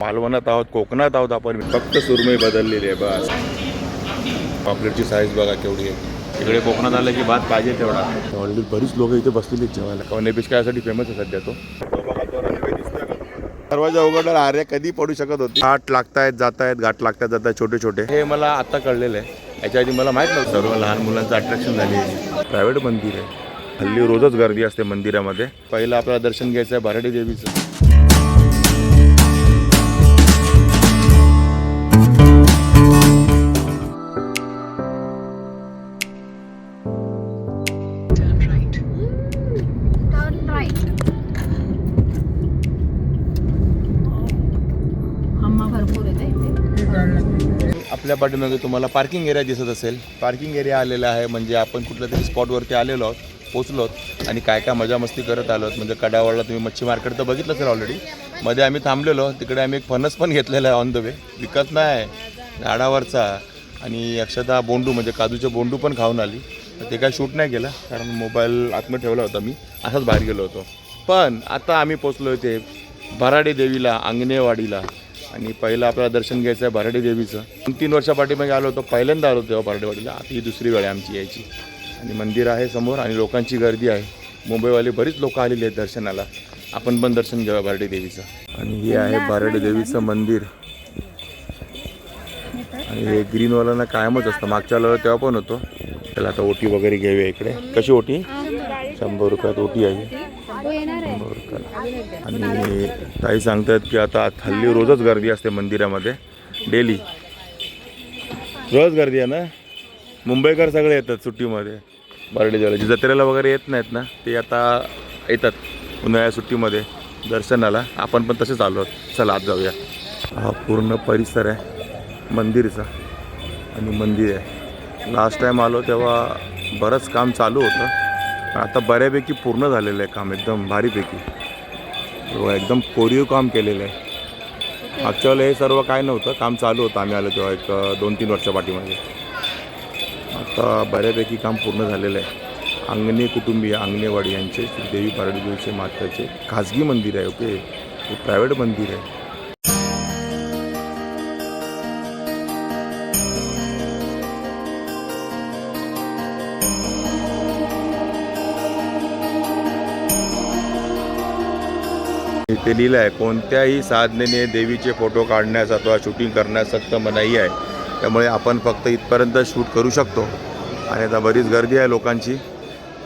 मालवणात आहोत, कोकणात आहोत आपण. फक्त सुरमई बदललेली आहे बस. पॉपलेटची साईज बघा केवढी आहे. इकडे कोकणात आलं की भात पाहिजे तेवढा. ऑलरेडी बरीच लोक इथे बसलेली जेवायला. कवनेपिश कायसाठी फेमस आहे सध्या तो. दरवाजा उघडला, अरे कधी पडू शकत होती. घाट लागतायत जातायत, घाट लागतायत जातायत छोटे छोटे. हे मला आता कळलेलं आहे. याच्या आधी मला माहीत नव्हतं. सर्व लहान मुलांचं अट्रॅक्शन झाली आहे. प्रायव्हेट मंदिर आहे. हल्ली रोजच गर्दी असते मंदिरामध्ये. पहिलं आपल्याला दर्शन घ्यायचं आहे भराडी देवीचं. आपल्या पाठीमागे तुम्हाला पार्किंग एरिया दिसत असेल. पार्किंग एरिया आलेला आहे म्हणजे आपण कुठल्या तरी स्पॉटवरती आलेलो आहोत, पोचलो आहोत आणि काय काय मजा मस्ती करत आलो आहोत. म्हणजे कडावळला तुम्ही मच्छी मार्केट तर बघितलं असेल ऑलरेडी. मध्ये आम्ही थांबलेलो, तिकडे आम्ही एक फणस पण घेतलेला आहे ऑन द वे. विकत नाही, झाडावरचा. आणि अक्षता बोंडू म्हणजे काजूचे बोंडू पण खाऊन आली. तर ते काय शूट नाही केलं कारण मोबाईल आतमध्ये ठेवला होता मी, असाच बाहेर गेलो होतो. पण आता आम्ही पोचलो इथे भराडी देवीला, अंगणेवाडीला. आणि पहिलं आपल्याला दर्शन घ्यायचं आहे भराडी देवीचं. 2-3 वर्षापाठीमागे आलो होतो, पहिल्यांदा आलो तेव्हा भराडीवाडीला. आता ही दुसरी वेळ आहे आमची यायची. आणि मंदिर आहे समोर आणि लोकांची गर्दी आहे. मुंबईवाले बरीच लोक आलेली आहेत दर्शनाला. आपण पण दर्शन घेऊया भराडी देवीचं. आणि हे आहे भराडी देवीचं मंदिर. आणि हे ग्रीनवाल्यांना कायमच असतं. मागच्या वेळेला तेव्हा पण होतो. त्याला आता ओटी वगैरे घेऊया इकडे. कशी ओटी? 100 रुपयात ओटी आहे. 100 रुपयात. आणि ताई सांगतात की आता हल्ली रोजच गर्दी असते मंदिरामध्ये. डेली रोज गर्दी आहे ना. मुंबईकर सगळे येतात सुट्टीमध्ये भराडी देवीला. जी जत्रेला वगैरे येत नाहीत ना ते आता येतात उन्हाळ्या सुट्टीमध्ये दर्शनाला. आपण पण तसेच आलो आहोत. चला आज जाऊया. हा पूर्ण परिसर आहे मंदिरचा आणि मंदिर आहे. लास्ट टाईम आलो तेव्हा बरंच काम चालू होतं. आता बऱ्यापैकी पूर्ण झालेलं आहे काम, एकदम भारीपैकी. एकदम कोरीव काम केलेलं आहे. मागच्या वेळेला हे सर्व काय नव्हतं, काम चालू होतं आम्ही आलो तेव्हा एक 2-3 वर्षापाठीमागे. आता बऱ्यापैकी काम पूर्ण झालेलं आहे. अंगणे कुटुंबीय अंगणेवाडी यांचे देवी भराडी देवीचे माताचे खाजगी मंदिर आहे. ओके, हे प्रायव्हेट मंदिर आहे. ते लिहिलं आहे कोणत्याही साधनेने देवीचे फोटो काढण्यास अथवा शूटिंग करण्यास सक्त मनाई आहे. त्यामुळे आपण फक्त इथपर्यंत शूट करू शकतो. आणि आता बरीच गर्दी आहे लोकांची,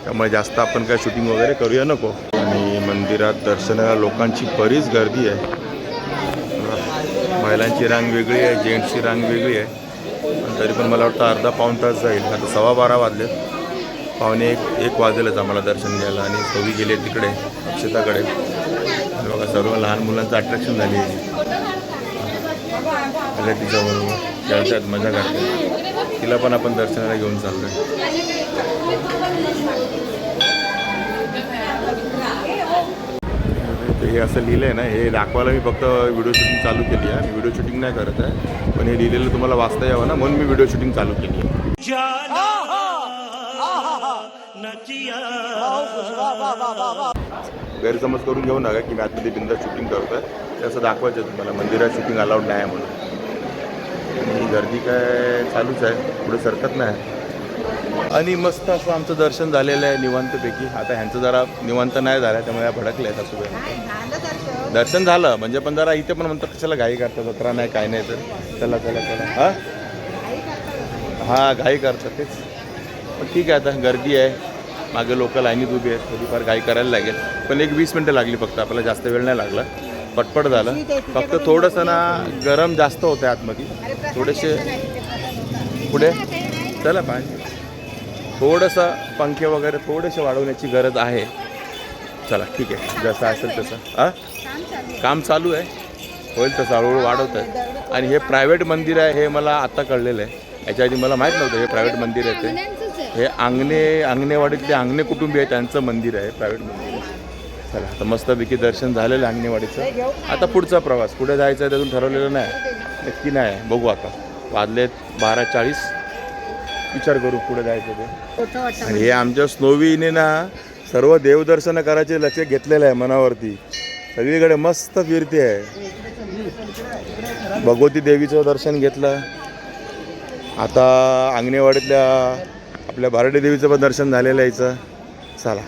त्यामुळे जास्त आपण काय शूटिंग वगैरे करूया नको. आणि मंदिरात दर्शनाला लोकांची बरीच गर्दी आहे. महिलांची रांग वेगळी आहे, जेंट्सची रांग वेगळी आहे. पण तरी पण मला वाटतं अर्धा-पाऊण तास जाईल. आता 12:15 वाजले, 1:45 वाजलेलंच आम्हाला दर्शन घ्यायला. आणि सवी गेले तिकडे अक्षताकडे. बघा सर्व लहान मुलांचं अट्रॅक्शन झाली आहे. तिच्याबरोबर खेळतात, मजा करतात. तिला पण आपण दर्शनाला घेऊन चाललो आहे. हे असं लिहिलं आहे ना, हे दाखवायला मी फक्त व्हिडिओ शूटिंग चालू केली आहे. मी व्हिडिओ शूटिंग नाही करत आहे, पण हे लिहिलेलं तुम्हाला वाचता यावं ना म्हणून मी व्हिडिओ शूटिंग चालू केली आहे. गैरसमज करून घेऊ नका की मी आतमध्ये बिंदा शूटिंग करतोय. ते असं दाखवायचं तुम्हाला मंदिरात शूटिंग अलाउड नाही म्हणून. आणि गर्दी काय चालूच आहे, पुढे सरकत नाही. आणि मस्त असं आमचं दर्शन झालेलं आहे निवांतपैकी. आता ह्यांचं जरा निवांत नाही झालं त्यामुळे भडकले आहेत सासूबाई. दर्शन झालं म्हणजे पण जरा इथे पण म्हणतात कशाला घाई करतात, जत्रा नाही काय नाही तर चला चला चला. हां घाई करतात तेच. पण ठीक आहे, आता गर्दी आहे, मागे लोक लाईनीत उभी आहेत, थोडीफार घाई करायला लागेल. पण एक 20 मिनटं लागली फक्त, आपल्याला जास्त वेळ नाही लागला. पटपट झालं. फक्त थोडंसं ना गरम जास्त होतं आतमध्ये. थोडेसे पुढे चला पाहिजे, थोडंसं पंखे वगैरे थोडेसे वाढवण्याची गरज आहे. चला ठीक आहे, जसं असेल तसं. काम चालू आहे, होईल तसं हळूहळू वाढवत आहे. आणि हे प्रायव्हेट मंदिर आहे हे मला आता कळलेलं आहे. याच्या आधी मला माहीत नव्हतं हे प्रायव्हेट मंदिर आहे ते. हे अंगणेवाडीतले अंगणे कुटुंबीय आहे त्यांचं मंदिर आहे, प्रायव्हेट मंदिर आहे. चला आता मस्तपैकी दर्शन झालेलं आहे अंगणेवाडीचं. आता पुढचा प्रवास कुठे जायचं आहे त्यातून ठरवलेलं नाही, नक्की नाही, बघू आता. वाजलेत 12:40, विचार करू पुढे जायचं ते. आणि हे आमच्या स्नोवीने ना सर्व देवदर्शन करायचे लक्ष घेतलेलं आहे मनावरती. सगळीकडे मस्त फिरते आहे. भगवती देवीचं दर्शन घेतलं. आता अंगणेवाडीतल्या आपल्या भारडी देवीचं पण दर्शन झालेलं आहे इथं. चला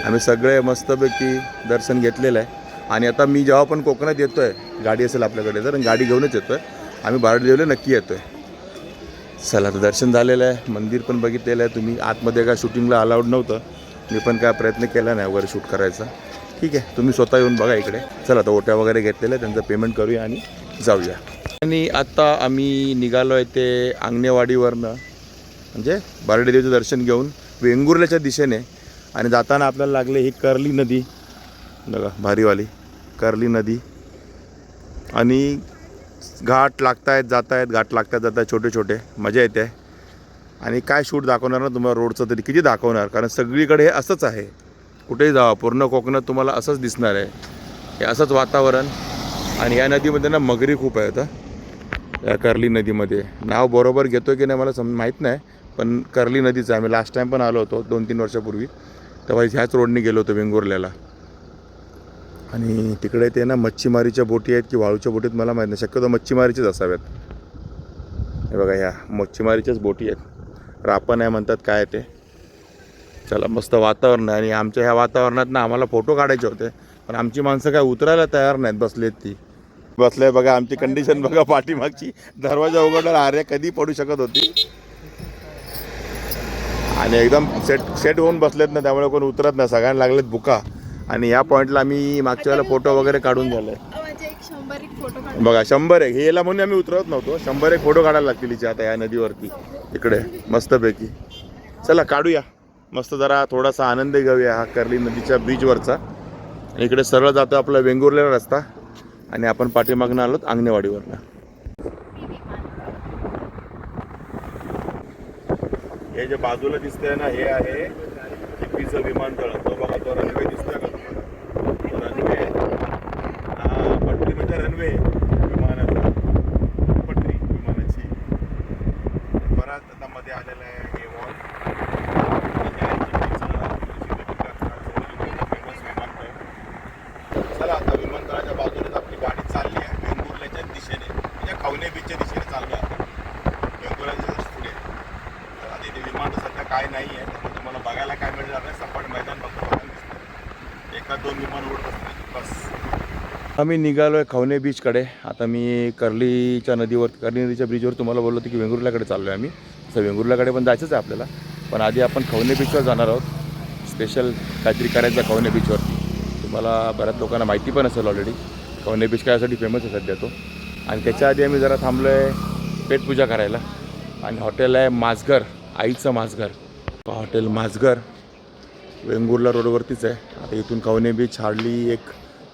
आम्ही सगळे मस्तपैकी दर्शन घेतलेलं आहे. आणि आता मी जेव्हा पण कोकणात येतो आहे, गाडी असेल आपल्याकडे तर गाडी घेऊनच येतो आहे. आम्ही भारडी देवीला नक्की येतो आहे. चला तर दर्शन झालेलं आहे, मंदिर पण बघितलेलं आहे. तुम्ही आतमध्ये काय शूटिंगला अलाउड नव्हतं, मी पण काय प्रयत्न केला नाही वगैरे शूट करायचा. ठीक आहे, तुम्ही स्वतः येऊन बघा इकडे. चला तर ओट्या वगैरे घेतलेल्या, त्यांचं पेमेंट करूया आणि जाऊया. आणि आता आम्ही निघालो आहे ते अंगणेवाडीवरनं, म्हणजे भारडी देवीचं दर्शन घेऊन वेंगुर्ल्याच्या दिशेने. आणि जाताना आपल्याला लागले ही कर्ली नदी बघा, भारीवाली कर्ली नदी. आणि घाट लागतायत जात आहेत, घाट लागतात जात आहेत, छोटे छोटे, मजा येते. आणि काय शूट दाखवणार ना तुम्हाला रोडचं, तरी किती दाखवणार, कारण सगळीकडे हे असंच आहे. कुठेही जावा पूर्ण कोकणात तुम्हाला असंच दिसणार आहे, हे असंच वातावरण. आणि या नदीमध्ये ना मगरी खूप आहेत. या कर्ली नदीमध्ये नाव बरोबर घेतो की नाही मला माहीत नाही, पण कर्ली नदीचं आम्ही लास्ट टाईम पण आलो होतो 2-3 वर्षापूर्वी, तेव्हा ह्याच रोडने गेलो होतो वेंगुर्ल्याला. आणि तिकडे ते ना मच्छीमारीच्या बोटी आहेत की वाळूच्या बोटीत मला माहीत नाही, शक्यतो मच्छीमारीचेच असाव्यात. हे बघा ह्या मच्छीमारीच्याच बोटी आहेत, रापण आहे म्हणतात काय ते. चला मस्त वातावरण आहे. आणि आमच्या ह्या वातावरणात ना आम्हाला फोटो काढायचे होते, पण आमची माणसं काय उतरायला तयार नाहीत, बसलेत ती. बसले बघा आमची कंडिशन बघा, पाठीमागची दरवाजा उघडला, आर्या कधी पडू शकत होती. आणि एकदम सेट होऊन बसलेत ना, त्यामुळे कोण उतरत नाही, सगळ्यांना लागलेत बुका. आणि या पॉईंटला आम्ही मागच्या वेळेला फोटो वगैरे काढून झाले बघा. 100 हेला म्हणून आम्ही उतरत नव्हतो, 100 फोटो काढायला लागतील इथे आता या नदीवरती इकडे मस्तपैकी. चला काढूया मस्त, जरा थोडासा आनंद घेऊया हा कर्ली नदीच्या ब्रिजवरचा. इकडे सरळ जातो आपला वेंगुर्ल्याला रस्ता, आणि आपण पाठीमागनं आलो अंगणेवाडीवरनं. हे जे बाजूला दिसतंय ना, हे आहे चिपीचं विमानतळ. तो बघा, तो रनवे दिसतोय का तुम्हाला? तो रनवे, हा पट्टी म्हणजे रनवे विमानाचा, पट्टी विमानाची. बराच आता मध्ये आलेला आहे हे वॉल. चला आता विमानतळाच्या बाजूनेच आपली गाडी चालली आहे वेंगुर्ल्याच्या दिशेने, म्हणजे खवणे बीचच्या दिशेने चालली आहे. वेंगुर्ल्याच्या पुढे आता इथे विमान सध्या काय नाही आहे, त्यामुळे तुम्हाला बघायला काय मिळणार नाही, सपाट मैदान फक्त बघायला दिसतं. 1-2 विमान उडत असतात बस. आम्ही निघालो आहे खवणे बीचकडे. आता मी कर्ली नदीच्या ब्रिजवर तुम्हाला बोललो होतो की वेंगुर्ल्याकडे चाललो आहे आम्ही. तसं वेंगुर्ल्याकडे पण जायचंच आहे आपल्याला, पण आधी आपण खवणे बीचवर जाणार आहोत. स्पेशल काहीतरी करायचं खवणे बीचवरती. तुम्हाला बऱ्याच लोकांना माहिती पण असेल ऑलरेडी, खवणे बीच काय यासाठी फेमस आहे सध्या तो. आणि त्याच्या आधी आम्ही जरा थांबलो आहे पेटपूजा करायला. आणि हॉटेल आहे माझघर, आईचं माझघर. हॉटेल माझघर वेंगुर्ला रोडवरतीच आहे. आता इथून खवणे बीच हार्डली एक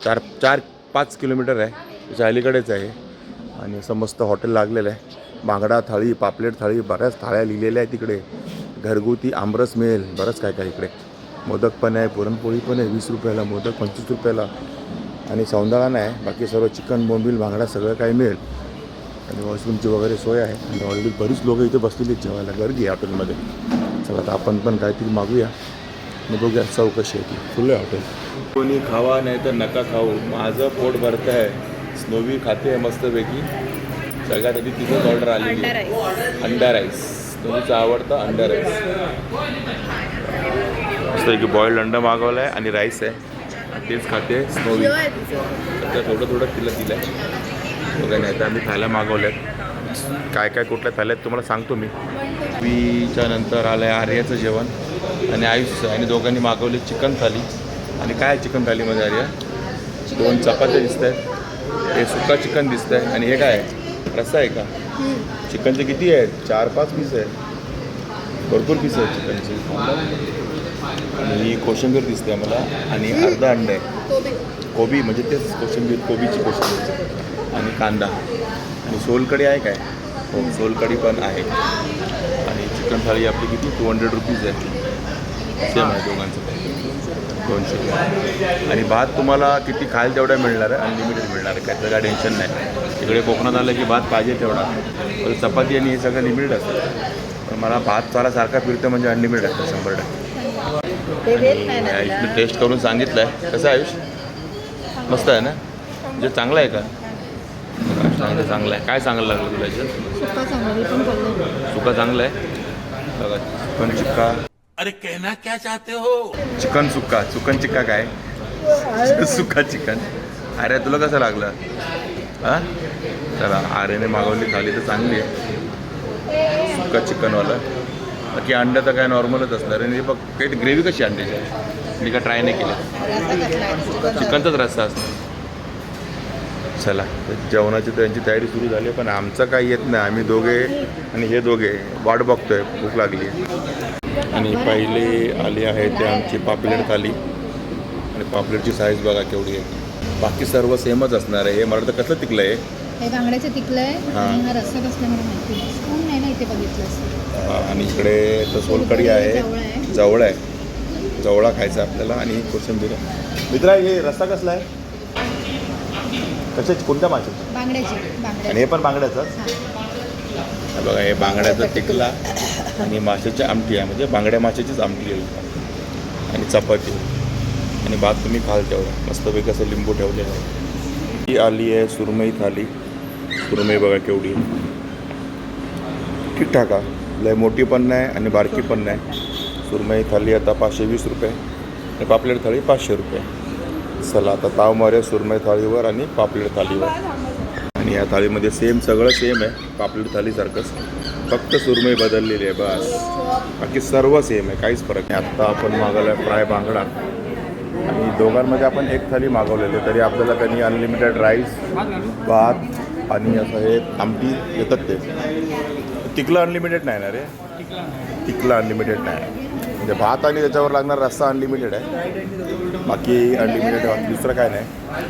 4-5 किलोमीटर आहे, त्याच्या अलीकडेच आहे. आणि असं मस्त हॉटेल लागलेलं आहे. बांगडा थाळी, पापलेट थाळी, बऱ्याच थाळ्या लिहिलेल्या आहेत तिकडे. घरगुती आमरस मिळेल, बरंच काय काय इकडे. मोदक पण आहे, पुरणपोळी पण आहे 20 रुपयाला, मोदक 25 रुपयाला. आणि सौंदाळा नाही, बाकी सर्व चिकन, बोंबील, बांगडा सगळं काही मिळेल. आणि वॉशरूमची वगैरे सोय आहे. आणि ऑलरेडी बरीच लोकं इथे बसलेली जेवायला, गर्दी आहे हॉटेलमध्ये. चला आता आपण पण काहीतरी मागूया आणि बघूया चौकशी आहे ती. फुल आहे हॉटेल. कोणी खावा नाही तर नका खाऊ, माझं पोट भरतं आहे. स्नोवी खाते आहे मस्तपैकी. सगळ्यात आधी तिथंच ऑर्डर आलेली अंडा राईस. स्नोवीचा आवडता अंडा राईस. मस्त की बॉईल्ड अंडा मागवलं आहे आणि राईस आहे, तेच खाते स्नोवी. सध्या थोडं तिला दिलं आहे बघा. नाही तर आम्ही थाल्या मागवल्या आहेत. काय काय कुठल्या थाल्या आहेत तुम्हाला सांगतो मी. वीच्या नंतर आलं आहे आर्याचं जेवण आणि आयुषचं. आणि दोघांनी मागवले चिकन थाली. आणि काय चिकन थालीमध्ये आर्या 2 चपात्या दिसत आहेत, हे सुका चिकन दिसतं आहे. आणि हे काय आहे, रस्सा आहे का? चिकनचे किती आहेत? 4-5 पीस आहेत, भरपूर पीस आहेत चिकनचे. आणि ही कोशिंबीर दिसते मला. आणि अर्धा अंडा आहे, कोबी म्हणजे तेच कोशिंबीर, कोबीची कोशिंबीर. आणि कांदा आणि सोलकढी आहे काय? हो, सोलकढी पण आहे. आणि चिकन थाळी आपली किती 200 रुपीज आहे. सेम आहे दोघांचं, 200. आणि भात तुम्हाला किती खायला तेवढा मिळणार आहे, अनलिमिटेड मिळणार आहे, त्याचं काय टेन्शन नाही. इकडे कोकणात आलं की भात पाहिजे तेवढा. तर चपाती आणि हे सगळं लिमिटेड असतं, पण मला भात सारखा फिरतं म्हणजे अनलिमिटेड असतं 100%. आयुषने टेस्ट करून सांगितलं आहे. कसं आयुष? मस्त आहे ना? म्हणजे चांगलं आहे का? चांगलं चांगलं आहे. काय चांगलं लागलं तुला याच्यात? सुका चांगली पण खाल्लं. सुका चांगलं आहे बघा. चिकन चिक्का. अरे कहना क्या चाहते हो? चिकन सुक्का. चिकन चिक्का काय? सुका चिकन. अरे तुला कसं लागलं? हां चला आर्यने मागवली थाली तर चांगली आहे. सुक्का चिकनवाला. बाकी अंडं तर काय नॉर्मलच असणार आणि बघ काही ग्रेव्ही कशी अंड्याची मी का ट्राय नाही केलं. चिकनचाच रस्सा असतो. चला तर जेवणाची त्यांची तयारी सुरू झाली आहे पण आमचं काही येत नाही. आम्ही दोघे आणि हे दोघे वाट बघतोय. भूक लागली आणि पहिले आली आहे ते आमची पापलेट थाली आणि पापलेटची साईज बघा केवढी आहे. बाकी सर्व सेमच असणार आहे. हे मला तर कसलं तिकलं आहे? हे बांगड्याचं तिकलं आहे आणि हा रस्सा कसला मला माहिती नाही. स्पून नाही ना इथे बघितलं. आणि इकडे तर सोलकढी आहे. जवळ आहे. जवळा खायचा आपल्याला आणि कोशिंबीर. मित्रा हे रस्सा कसला आहे? कशाची कोणत्या माशाची? बांगड्याची. आणि हे पण बांगड्याचंच. बघा हे बांगड्याचा टिकला आणि माशाची आमटी आहे. म्हणजे बांगड्या माशाचीच आमटी आहे आणि चपाती आणि भात तुम्ही खाल तेवढं मस्तपैकी असं लिंबू ठेवलेलं आहे. ही आली आहे सुरमई थाली. सुरमई बघा केवढी ठीकठाक आहे. लय मोठी पण नाही आणि बारकी पण नाही. सुरमई थाली आता 520 रुपये आणि पापलेट थाळी 500 रुपये. चला आता ताव मारूया सुरमई थाळीवर आणि पापलेट थाळीवर. आणि या थाळीमध्ये सेम सगळं सेम आहे पापलेट थाळीसारखंच. फक्त सुरमई बदललेली आहे बस. बाकी सर्व सेम आहे काहीच फरक नाही. आत्ता आपण मागवला आहे फ्राय बांगडा आणि दोघांमध्ये आपण एक थाळी मागवलेली तरी आपल्याला त्यांनी अनलिमिटेड राईस भात आणि असं हे आमटी देतात. ते तिकलं अनलिमिटेड नाही ना रे? तिकलं अनलिमिटेड नाही. म्हणजे भात आणि त्याच्यावर लागणार रस्सा अनलिमिटेड आहे. बाकी अनलिमिटेड दुसरं काय नाही.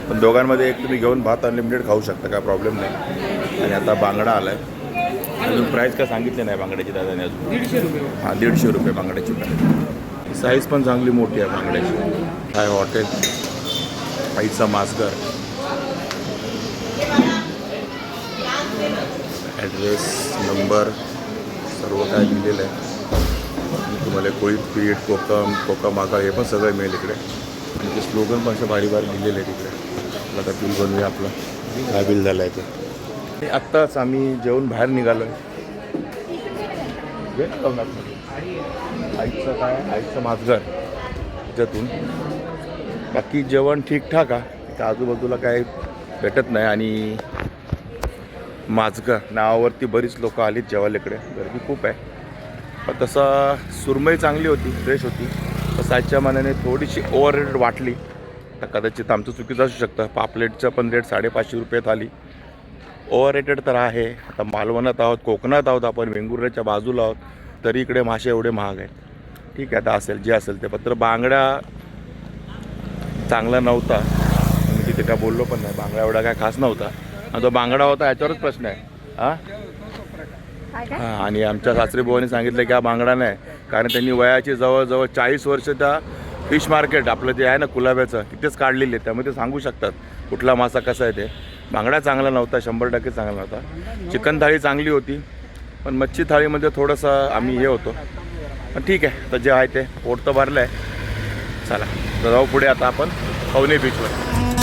पण दोघांमध्ये एक तुम्ही घेऊन भात अनलिमिटेड खाऊ शकता काय प्रॉब्लेम नाही. आणि आता बांगडा आला आहे. अजून प्राईस काय सांगितले नाही बांगड्याची दादाने अजून. 150 रुपये. हां 150 रुपये बांगड्याची प्राईस. साईज पण चांगली मोठी आहे बांगड्याची. काय हॉटेल आईचा मासगर. ॲड्रेस नंबर सर्व काय लिहिलेलं आहे. तुम्हाला कोळी पीठ कोका मागाळ हे पण सगळं मिळेल इकडे. आणि ते स्लोगन पण असं भारी भारी लिहिलेलं आहे तिकडे. आता बिल बनवूया आपलं. काय बिल झालं आहे ते. आत्ताच आम्ही जेवण बाहेर निघालो आहे. आईचं काय आईचं मासघर त्याच्यातून. बाकी जेवण ठीकठाक आहे. त्या आजूबाजूला काय भेटत नाही आणि मासघर नावावरती बरीच लोक आलीत जेवायला इकडे. गर्दी खूप आहे. पण तसं सुरमई चांगली होती फ्रेश होती. तर साईजच्या मानाने थोडीशी ओव्हर रेटेड वाटली तर कदाचित आमचं चुकीचं असू शकतं. पापलेटचं पण रेट 550 रुपये थाली. ओव्हर रेटेड तर आहे. आता मालवणात आहोत कोकणात आहोत आपण वेंगुर्ल्याच्या बाजूला आहोत तरी इकडे मासे एवढे महाग आहेत. ठीक आहे आता असेल जे असेल ते. पत्र बांगडा चांगला नव्हता. मी तिथे काय बोललो पण नाही. बांगडा एवढा काय खास नव्हता. आणि तो बांगडा होता याच्यावरच प्रश्न आहे. हां हां. आणि आमच्या सासरी भावाने सांगितलं की हा बांगडा नाही कारण त्यांनी वयाची जवळजवळ 40 वर्ष त्या फिश मार्केट आपलं जे आहे ना कुलाब्याचं तिथेच काढलेले. त्यामुळे ते सांगू शकतात कुठला मासा कसा आहे ते. बांगडा चांगला नव्हता 100% चांगला नव्हता. चिकन थाळी चांगली होती पण मच्छी थाळीमध्ये थोडंसं आम्ही हे होतो. पण ठीक आहे तर जे आहे ते पोट तर भरलं आहे. चला तर जाऊ पुढे आता आपण पवनी बीचवर.